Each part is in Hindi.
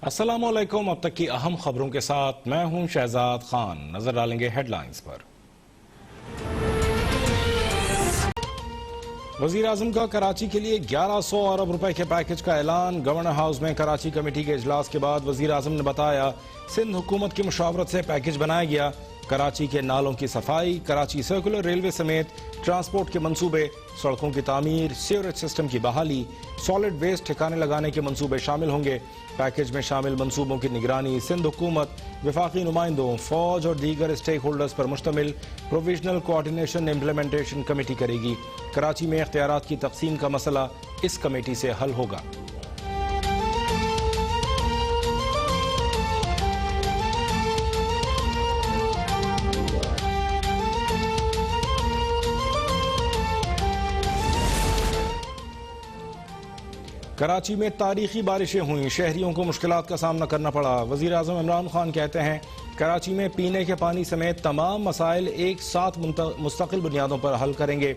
अस्सलामुअलैकुम। अब तक की अहम खबरों के साथ मैं हूं शहजाद खान। नजर डालेंगे हेडलाइंस पर। वजीर आजम का कराची के लिए 1100 अरब रुपए के पैकेज का ऐलान। गवर्नर हाउस में कराची कमेटी के इजलास के बाद वजीर आजम ने बताया, सिंध हुकूमत की मुशावरत से पैकेज बनाया गया। कराची के नालों की सफाई, कराची सर्कुलर रेलवे समेत ट्रांसपोर्ट के मंसूबे, सड़कों की तामीर, सीवरेज सिस्टम की बहाली, सॉलिड वेस्ट ठिकाने लगाने के मंसूबे शामिल होंगे। पैकेज में शामिल मंसूबों की निगरानी सिंध हुकूमत, वफाकी नुमाइंदों, फौज और दीगर स्टेक होल्डर्स पर मुश्तमिल प्रोविजनल कोऑर्डिनेशन इम्प्लीमेंटेशन कमेटी करेगी। कराची में इख्तियारात की तकसीम का मसला इस कमेटी से हल होगा। कराची में तारीखी बारिशें हुई, शहरियों को मुश्किलात का सामना करना पड़ा। वजीर आजम इमरान खान कहते हैं, कराची में पीने के पानी समेत तमाम मसाइल एक साथ मुस्तकिल बुनियादों पर हल करेंगे।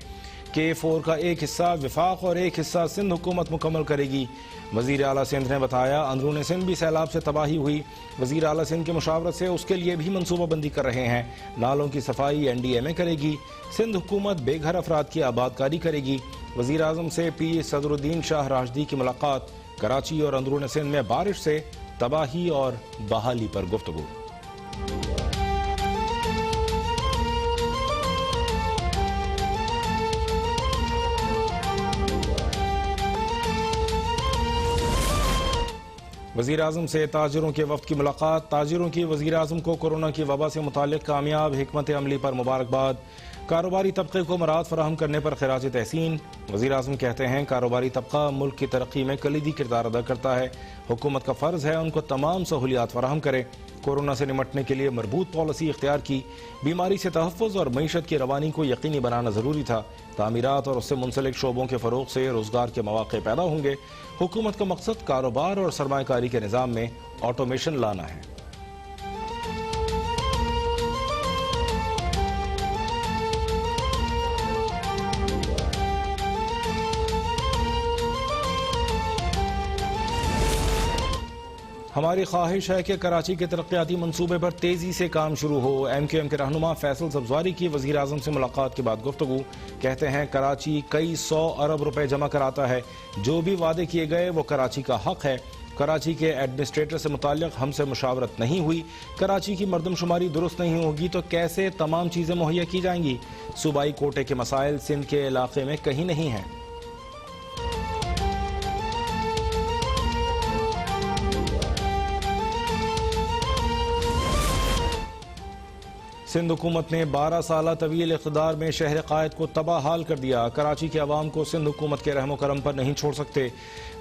K4 का एक हिस्सा विफाक और एक हिस्सा सिंध हुकूमत मुकम्मल करेगी। वजीर आला सिंध ने बताया, अंदरून सिंध भी सैलाब से तबाही हुई। वजीर आला सिंध की मुशावरत से उसके लिए भी मनसूबाबंदी कर रहे हैं। नालों की सफाई NDMA करेगी। सिंध हुकूमत बेघर अफराद की आबादकारी करेगी। वजीर आजम से पीर सदरुद्दीन शाह राशदी की मुलाकात। कराची और अंदरून सिंध में बारिश से तबाही और बहाली पर गुफ्तगू। वजीर आजम से ताजिरों के वफ्द की मुलाकात। ताजिरों की वजीर आजम को कोरोना की वबा से मुताल्लिक कामयाब हिकमत अमली पर मुबारकबाद। कारोबारी तबके को मराद फराहम करने पर खिराज तहसीन। वजीर आजम कहते हैं, कारोबारी तबका मुल्क की तरक्की में कलीदी किरदार अदा करता है। हुकूमत का फर्ज है उनको तमाम सहूलियात फराहम करे। कोरोना से निमटने के लिए मरबूत पॉलिसी इख्तियार की। बीमारी से तहफ़्फ़ुज़ और मईशत की रवानी को यकीनी बनाना ज़रूरी था। तामीरात और उससे मुंसलिक शोबों के फ़रोग़ से रोज़गार के मौक़े पैदा होंगे। हुकूमत का मकसद कारोबार और सरमायाकारी के निज़ाम में ऑटोमेशन लाना है। हमारी ख्वाहिश है कि कराची के तरक्याती मंसूबे पर तेजी से काम शुरू हो। MQM के रहनुमा फैसल सब्जवारी की वजीर आजम से मुलाकात के बाद गुफ्तगू। कहते हैं, कराची कई 100 अरब रुपए जमा कराता है। जो भी वादे किए गए वो कराची का हक है। कराची के एडमिनिस्ट्रेटर से मुताल्लिक हमसे मुशावरत नहीं हुई। कराची की मरदमशुमारी दुरुस्त नहीं होगी तो कैसे तमाम चीजें मुहैया की जाएंगी। सूबाई कोटे के मसाइल सिंध के इलाके में कहीं नहीं हैं। सिंध हुकूमत ने 12 साल तवील इक़्तिदार में शहर कायद को तबाह हाल कर दिया। कराची के अवाम को सिंध हुकूमत के रहमो करम पर नहीं छोड़ सकते।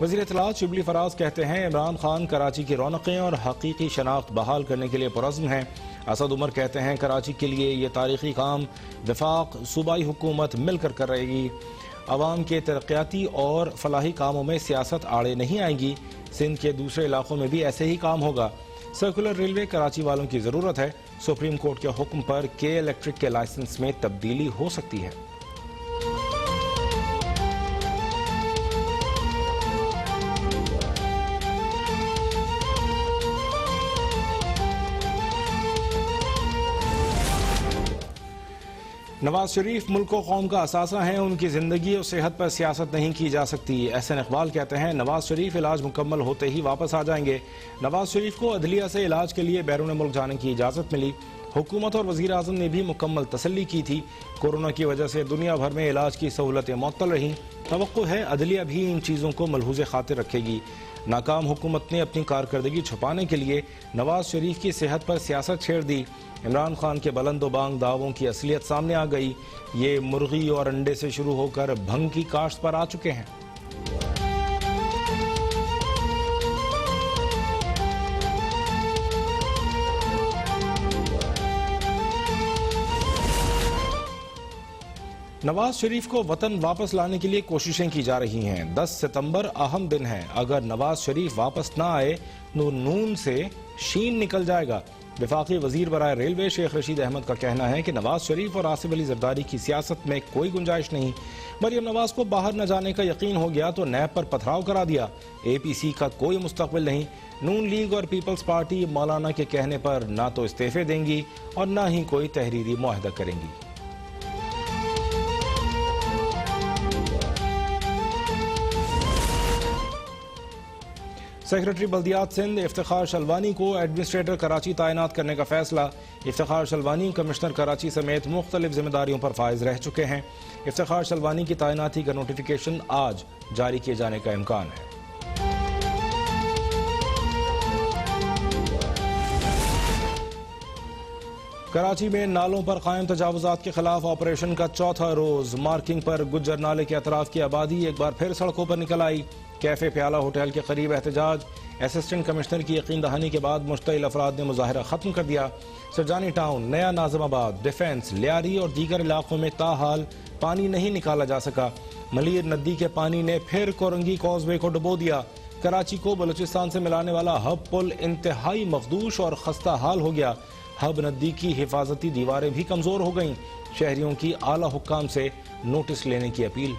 वज़ीर इत्तलात शिबली फराज कहते हैं, इमरान खान कराची की रौनकें और हकीकी शनाख्त बहाल करने के लिए पुरज़्म हैं। असद उमर कहते हैं, कराची के लिए ये तारीखी काम वफाक सूबाई हुकूमत मिलकर कर रहेगी। अवाम के तरक्याती और फलाही कामों में सियासत आड़े नहीं आएगी। सिंध के दूसरे इलाकों में भी ऐसे ही काम होगा। सर्कुलर रेलवे कराची वालों की ज़रूरत है। सुप्रीम कोर्ट के हुक्म पर K इलेक्ट्रिक के लाइसेंस में तब्दीली हो सकती है। नवाज शरीफ मुल्क व कौम का असासा हैं। उनकी जिंदगी और सेहत पर सियासत नहीं की जा सकती। एहसन इकबाल कहते हैं, नवाज शरीफ इलाज मुकम्मल होते ही वापस आ जाएंगे। नवाज शरीफ को अदलिया से इलाज के लिए बैरून मुल्क जाने की इजाज़त मिली। हुकूमत और वज़ीर आज़म ने भी मुकम्मल तसल्ली की थी। कोरोना की वजह से दुनिया भर में इलाज की सहूलतें मुअत्तल रहीं। तवक्को है अदलिया भी इन चीज़ों को मलहूज़े खातिर रखेगी। नाकाम हुकूमत ने अपनी कारकर्दगी छुपाने के लिए नवाज शरीफ की सेहत पर सियासत छेड़ दी। इमरान खान के बुलंदोबांग दावों की असलियत सामने आ गई। ये मुर्गी और अंडे से शुरू होकर भंग की काश्त पर आ चुके हैं। नवाज शरीफ को वतन वापस लाने के लिए कोशिशें की जा रही हैं। 10 सितंबर अहम दिन है। अगर नवाज शरीफ वापस ना आए तो नून से शीन निकल जाएगा। वफाकी वजीर बराए रेलवे शेख रशीद अहमद का कहना है कि नवाज शरीफ और आसिफ अली जरदारी की सियासत में कोई गुंजाइश नहीं। मरियम नवाज को बाहर न जाने का यकीन हो गया तो नैब पर पथराव करा दिया। APC का कोई मुस्तकबिल नहीं। नून लीग और पीपल्स पार्टी मौलाना के कहने पर ना तो इस्तीफे देंगी और ना ही कोई तहरीरी मुआहदा करेंगी। सेक्रेटरी बल्दियात सिंध इफ्तिखार शलवानी को एडमिनिस्ट्रेटर कराची तैनात करने का फैसला। इफ्तिखार शलवानी कमिश्नर कराची समेत मुख्तलिफ जिम्मेदारियों पर फाइज रह चुके हैं। इफ्तिखार शलवानी की तैनाती का नोटिफिकेशन आज जारी किए जाने का इम्कान है। कराची में नालों पर कायम तजावुजात के खिलाफ ऑपरेशन का चौथा रोज। मार्किंग पर गुज्जर नाले के अतराफ की आबादी एक बार फिर सड़कों पर निकल आई। कैफे प्याला होटल के करीब एहतजाज। असिस्टेंट कमिश्नर की यकीन दहानी के बाद मुश्तइल अफराद ने मुजाहरा खत्म कर दिया। सरजानी टाउन, नया नाज़िमाबाद, डिफेंस, लियारी और दीगर इलाकों में ताहाल पानी नहीं निकाला जा सका। मलीर नदी के पानी ने फिर कोरंगी कॉजवे को डुबो दिया। कराची को बलूचिस्तान से मिलाने वाला हब पुल इंतहाई मखदूश और खस्ता हाल हो गया। हब नदी की हिफाजती दीवारें भी कमजोर हो गईं। शहरियों की आला हुक्काम से नोटिस लेने की अपील।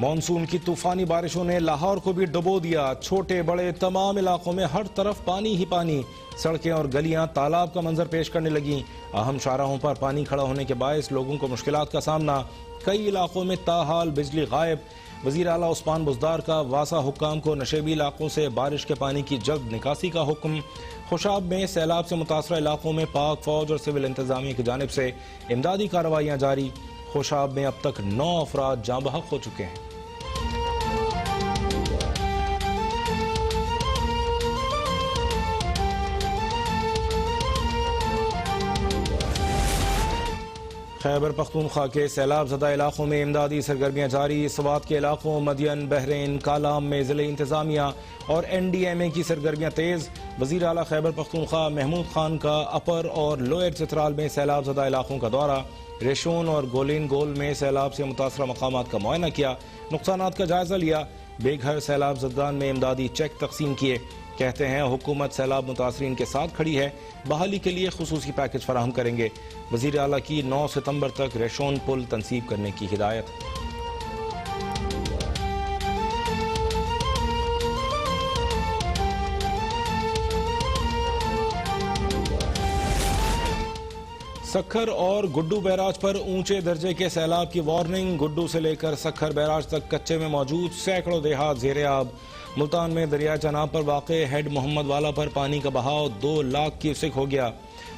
मॉनसून की तूफानी बारिशों ने लाहौर को भी डुबो दिया। छोटे बड़े तमाम इलाकों में हर तरफ पानी ही पानी। सड़कें और गलियां तालाब का मंजर पेश करने लगीं। अहम शाहराहों पर पानी खड़ा होने के बायस लोगों को मुश्किलात का सामना। कई इलाकों में ताहाल बिजली गायब। वजीर आला उस्मान बुज़दार का वासा हुक्काम को नशेबी इलाकों से बारिश के पानी की जल्द निकासी का हुक्म। खुशाब में सैलाब से मुतासरा इलाकों में पाक फौज और सिविल इंतजामिया की जानिब से इमदादी कार्रवाइयाँ जारी। खुशाब में अब तक 9 अफराद जाँ बहक हो चुके हैं। खैबर पख्तूनख्वा के सैलाब ज़दा इलाकों में इमदादी सरगर्मियाँ जारी। स्वात के इलाकों मदियन, बहरीन, कालाम में ज़िले इंतज़ामिया और NDMA की सरगर्मियाँ तेज़। वज़ीर आला खैबर पख्तूनख्वा महमूद खान का अपर और लोअर चित्राल में सैलाब ज़दा इलाकों का दौरा। रेशोन और गोलिन गोल में सैलाब से मुतासरा मकामात का मुआयना किया। नुकसानात का जायजा लिया। बेघर सैलाब ज़दगान में इमदादी चेक तकसीम किए। कहते हैं हुकूमत सैलाब मुतासरीन के साथ खड़ी है। बहाली के लिए खुसूसी पैकेज फराहम करेंगे। वज़ीर आला की 9 सितंबर तक रेशोन पुल तनसीब करने की हिदायत। सखर और गुड्डू बैराज पर ऊंचे दर्जे के सैलाब की वार्निंग। गुड्डू से लेकर सखर बैराज तक कच्चे में मौजूद सैकड़ों देहात ज़ेरे आब। मुल्तान में दरिया चनाब पर वाक़े हेड मोहम्मद वाला पर पानी का बहाव 2 लाख क्यूसेक हो गया।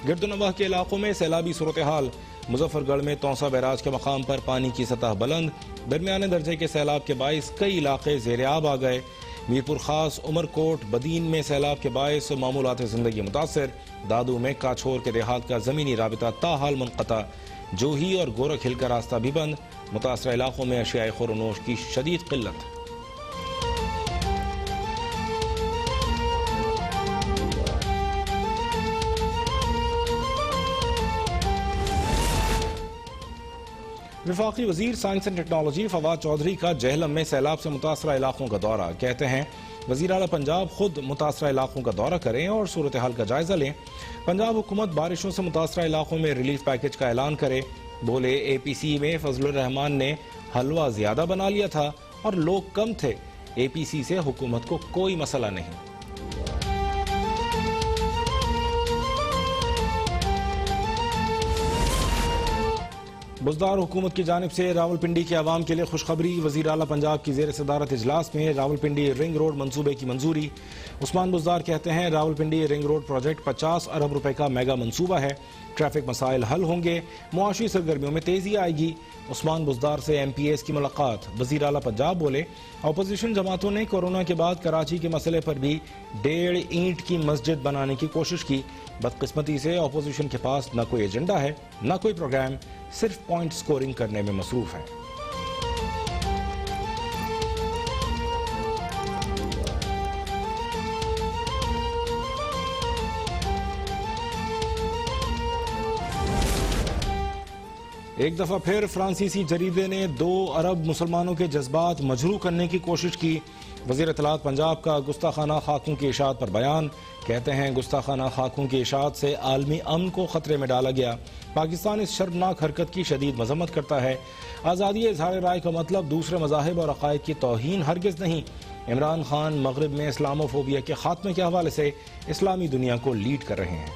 गिरदोनवाह के इलाकों में सैलाबी सूरत हाल। मुजफ्फरगढ़ में तौसा बैराज के मकाम पर पानी की सतह बुलंद। दरमियाने दर्जे के सैलाब के बायस कई इलाके ज़ेरे आब आ गए। मीरपुर खास, उमरकोट, बदीन में सैलाब के बायस मामूलात ज़िंदगी मुतासर। दादू में काछोर के देहात का ज़मीनी राबिता ताहाल मुनक़ता। जोही और गोरख हिल का रास्ता भी बंद। मुतासरा इलाकों में अशियाए खुरनोश की शदीद किल्लत। वफाकी वजीर science and technology Fawad Chaudhry का जहलम में सैलाब से मुतासरा इलाकों का दौरा। कहते हैं वजीर आला पंजाब खुद मुतासरा इलाकों का दौरा करें और सूरत हाल का जायजा लें। पंजाब हुकूमत बारिशों से मुतासरा इलाकों में रिलीफ पैकेज का ऐलान करे। बोले APC में फजलुर रहमान ने हलवा ज्यादा बना लिया था और लोग कम थे। APC से हुकूमत को कोई मसला नहीं। बुज़दार हुकूमत की जानिब से रावलपिंडी के अवाम के लिए खुशखबरी। वज़ीर आला पंजाब की ज़ेर सदारत इजलास में रावलपिंडी रिंग रोड मंसूबे की मंजूरी। उस्मान बुज़दार कहते हैं रावलपिंडी रिंग रोड प्रोजेक्ट 50 अरब रुपए का मेगा मंसूबा है। ट्रैफिक मसाइल हल होंगे, मुआशी सरगर्मियों में तेज़ी आएगी। उस्मान बुज़दार से MPAs की मुलाकात। वज़ीर आला पंजाब बोले अपोजिशन जमातों ने कोरोना के बाद कराची के मसले पर भी 1.5 ईंट की मस्जिद बनाने की कोशिश की। बदकिस्मती से अपोजिशन के पास न कोई एजेंडा है न कोई प्रोग्राम, सिर्फ पॉइंट स्कोरिंग करने में मसरूफ है। एक दफा फिर फ्रांसीसी जरीदे ने 2 अरब मुसलमानों के जज्बात मजरू करने की कोशिश की। वजीर इत्तलात पंजाब का गुस्ताखाना खाकों की इशाअत पर बयान। कहते हैं गुस्ताखाना खाकों की इशाअत से आलमी अमन को खतरे में डाला गया। पाकिस्तान इस शर्मनाक हरकत की शदीद मजम्मत करता है। आज़ादी इज़हार राय का मतलब दूसरे मज़ाहिब और अक़ायद की तौहीन हरगिज़ नहीं। इमरान खान मगरिब में इस्लामोफोबिया के खात्मे के हवाले से इस्लामी दुनिया को लीड कर रहे हैं।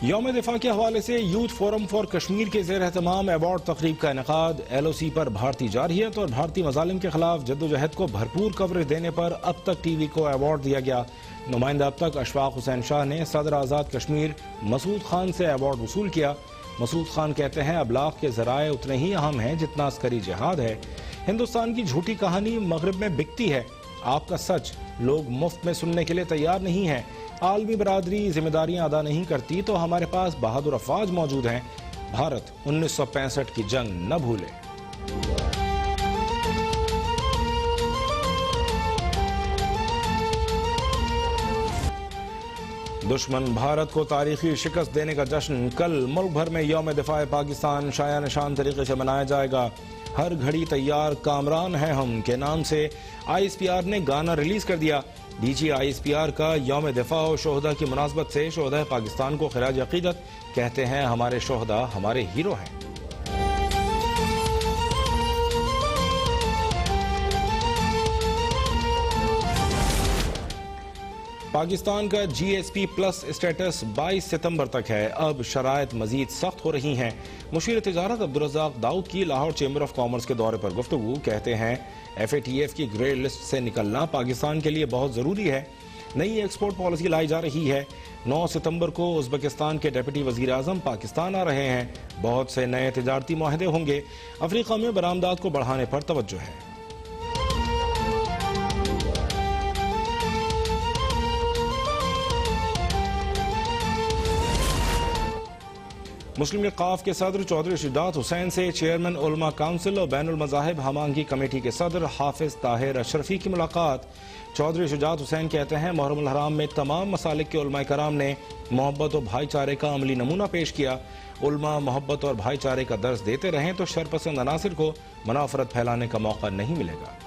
यौम दिफा के हवाले से यूथ फोरम फॉर कश्मीर के ज़ेर एहतमाम अवार्ड तकरीब का इनेकाद। LOC पर भारतीय जारहियत और भारतीय मजालिम के खिलाफ जद्दोजहद को भरपूर कवरेज देने पर अब तक TV को अवार्ड दिया गया। नुमाइंदा अब तक अशफाक हुसैन शाह ने सदर आज़ाद कश्मीर मसूद खान से अवार्ड वसूल किया। मसूद खान कहते हैं अबलाग के ज़राए उतने ही अहम हैं जितना अस्करी जिहाद है। हिंदुस्तान की झूठी कहानी मगरिब में बिकती है। आपका सच लोग मुफ्त में सुनने के लिए तैयार नहीं है। आलमी बरादरी जिम्मेदारियां अदा नहीं करती तो हमारे पास बहादुर अफवाज मौजूद हैं। भारत 1965 की जंग न भूले। दुश्मन भारत को तारीखी शिकस्त देने का जश्न कल मुल्क भर में यौम दिफा पाकिस्तान शाया निशान तरीके से मनाया जाएगा। हर घड़ी तैयार कामरान हैं हम के नाम से ISPR ने गाना रिलीज कर दिया। DG ISPR का यौम दिफा और शोहदा की मुनासबत से शोहदा पाकिस्तान को खिराज अकीदत। कहते हैं हमारे शोहदा हमारे हीरो हैं। पाकिस्तान का GSP+ स्टेटस 22 सितंबर तक है। अब शराइत मजीद सख्त हो रही हैं। मुशीर तिजारत अब्दुर्रज़ाक दाऊद की लाहौर चेंबर ऑफ कॉमर्स के दौरे पर गुफ्तगू। कहते हैं FATF की ग्रे लिस्ट से निकलना पाकिस्तान के लिए बहुत ज़रूरी है। नई एक्सपोर्ट पॉलिसी लाई जा रही है। 9 सितंबर को उज़्बेकिस्तान के डिप्टी वज़ीर आज़म पाकिस्तान आ रहे हैं। बहुत से नए तिजारती मुआहदे होंगे। अफ्रीका में बरामदात को बढ़ाने पर तवज्जो है। मुस्लिम लीग क़ाफ के सदर चौधरी शुजात हुसैन से चेयरमैन उलमा काउंसिल और बैनुल मज़ाहिब हमांगी कमेटी के सदर हाफिज ताहिर अशरफी की मुलाकात। चौधरी शुजात हुसैन कहते हैं मुहर्रमुल हराम में तमाम मसालिक के उलमा कराम ने मोहब्बत और भाईचारे का अमली नमूना पेश किया। उलमा मोहब्बत और भाईचारे का दर्स देते रहें तो शरपसंद अनासिर को मनाफरत फैलाने का मौका नहीं मिलेगा।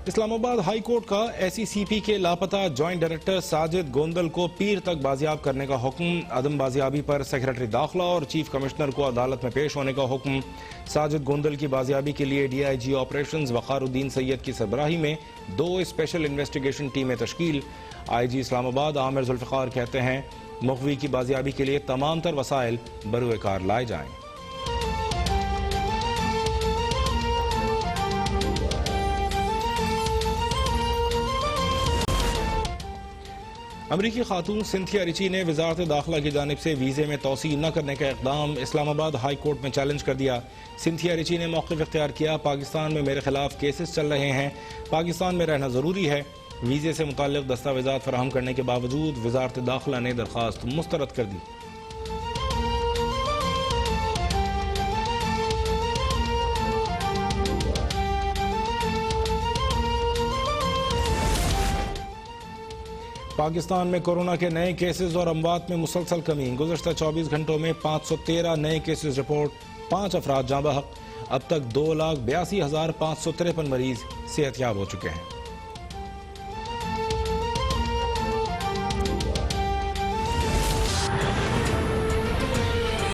इस्लामाबाद हाई कोर्ट का SECP के लापता जॉइंट डायरेक्टर साजिद गोंदल को पीर तक बाजियाब करने का हुक्म। अदम बाजियाबी पर सेक्रेटरी दाखिला और चीफ कमिश्नर को अदालत में पेश होने का हुक्म। साजिद गोंदल की बाजियाबी के लिए DIG ऑपरेशंस वक़ारुद्दीन सैयद की सरबराही में 2 स्पेशल इन्वेस्टिगेशन टीमें तश्कील। IG इस्लामाबाद आमिर जुल्फ़िकार कहते हैं मुखवी की बाजियाबी के लिए तमाम तर वसाइल बरूए कार लाए जाएं। अमरीकी खातून सिंथिया रिची ने वजारत दाखिला की जानिब से वीज़े में तोसी न करने का इक़दाम इस्लामाबाद हाई कोर्ट में चैलेंज कर दिया। सिंथिया रिची ने मौक़िफ़ इख्तियार किया। पाकिस्तान में मेरे खिलाफ केसेस चल रहे हैं। पाकिस्तान में रहना ज़रूरी है। वीज़े से मुताल्लिक़ दस्तावेज़ात फराहम करने के बावजूद वजारत दाखिला ने दरख्वास्त मुस्तरद कर दी। पाकिस्तान में कोरोना के नए केसेस और अमवात में मुसलसल कमी। गुज़श्ता 24 घंटों में 513 नए केसेस रिपोर्ट। 5 अफराद जाँ बहक। अब तक 2,82,553 मरीज सेहतयाब हो चुके हैं।